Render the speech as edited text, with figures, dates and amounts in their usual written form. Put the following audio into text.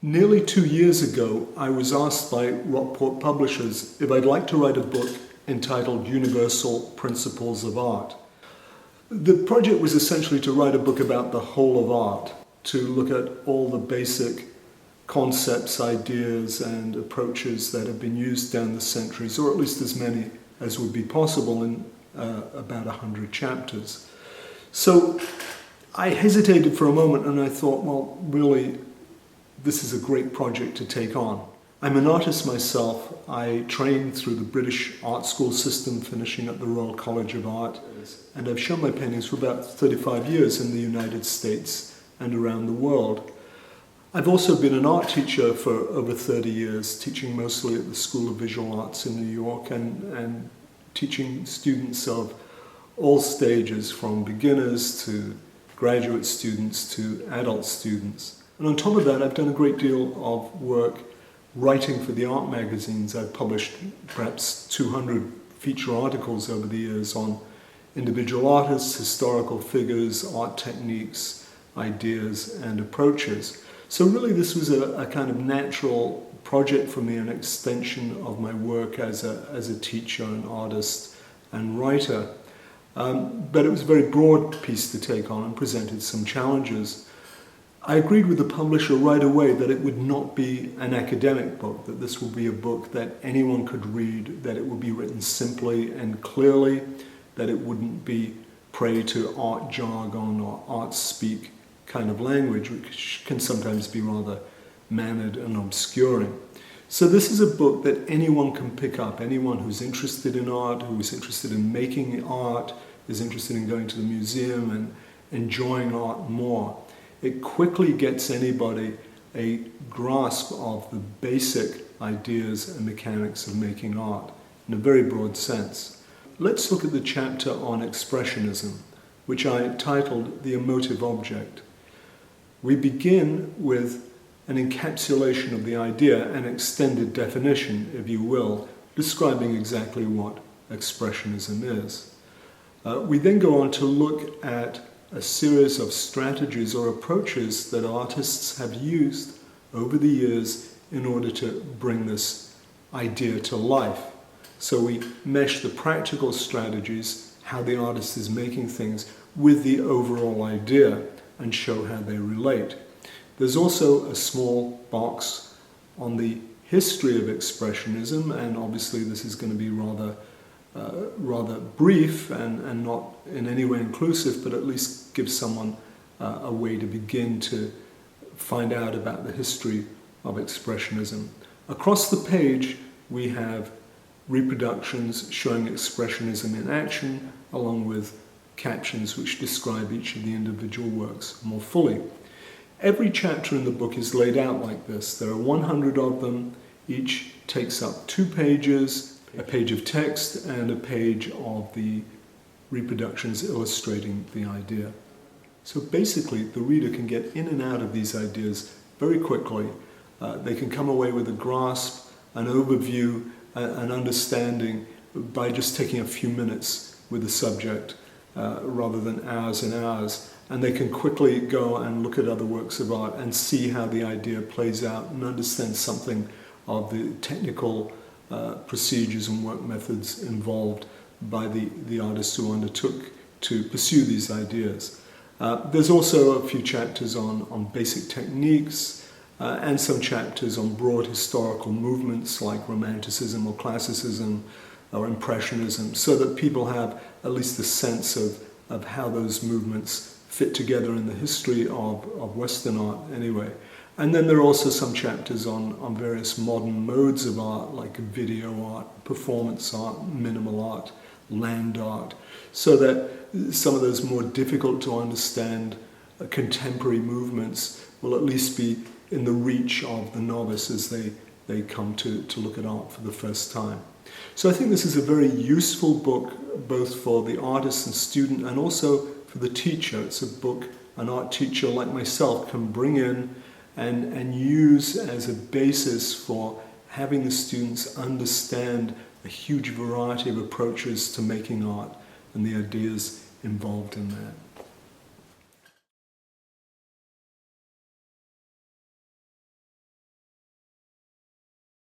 Nearly 2 years ago, I was asked by Rockport Publishers if I'd like to write a book entitled Universal Principles of Art. The project was essentially to write a book about the whole of art, to look at all the basic concepts, ideas, and approaches that have been used down the centuries, or at least as many as would be possible in about 100 chapters. So I hesitated for a moment and I thought, well, really, this is a great project to take on. I'm an artist myself. I trained through the British art school system, finishing at the Royal College of Art, and I've shown my paintings for about 35 years in the United States and around the world. I've also been an art teacher for over 30 years, teaching mostly at the School of Visual Arts in New York and teaching students of all stages, from beginners to graduate students to adult students. And on top of that, I've done a great deal of work writing for the art magazines. I've published perhaps 200 feature articles over the years on individual artists, historical figures, art techniques, ideas, and approaches. So really this was a kind of natural project for me, an extension of my work as a teacher, an artist, and writer. But it was a very broad piece to take on and presented some challenges. I agreed with the publisher right away that it would not be an academic book, that this would be a book that anyone could read, that it would be written simply and clearly, that it wouldn't be prey to art jargon or art speak kind of language, which can sometimes be rather mannered and obscuring. So this is a book that anyone can pick up, anyone who's interested in art, who is interested in making art, is interested in going to the museum and enjoying art more. It quickly gets anybody a grasp of the basic ideas and mechanics of making art in a very broad sense. Let's look at the chapter on Expressionism, which I titled The Emotive Object. We begin with an encapsulation of the idea, an extended definition, if you will, describing exactly what Expressionism is. We then go on to look at a series of strategies or approaches that artists have used over the years in order to bring this idea to life. So we mesh the practical strategies, how the artist is making things, with the overall idea and show how they relate. There's also a small box on the history of Expressionism, and obviously this is going to be rather brief and not in any way inclusive, but at least give someone a way to begin to find out about the history of Expressionism. Across the page we have reproductions showing Expressionism in action, along with captions which describe each of the individual works more fully. Every chapter in the book is laid out like this. There are 100 of them. Each takes up 2 pages, a page of text and a page of the reproductions illustrating the idea. So basically the reader can get in and out of these ideas very quickly. They can come away with a grasp, an overview, an understanding by just taking a few minutes with the subject rather than hours and hours. And they can quickly go and look at other works of art and see how the idea plays out and understand something of the technical procedures and work methods involved by the artists who undertook to pursue these ideas. There's also a few chapters on basic techniques and some chapters on broad historical movements like Romanticism or Classicism or Impressionism, so that people have at least a sense of how those movements fit together in the history of Western art anyway. And then there are also some chapters on various modern modes of art, like video art, performance art, minimal art, land art, so that some of those more difficult to understand contemporary movements will at least be in the reach of the novice as they come to look at art for the first time. So I think this is a very useful book, both for the artist and student and also for the teacher. It's a book an art teacher like myself can bring in and use as a basis for having the students understand a huge variety of approaches to making art and the ideas involved in that.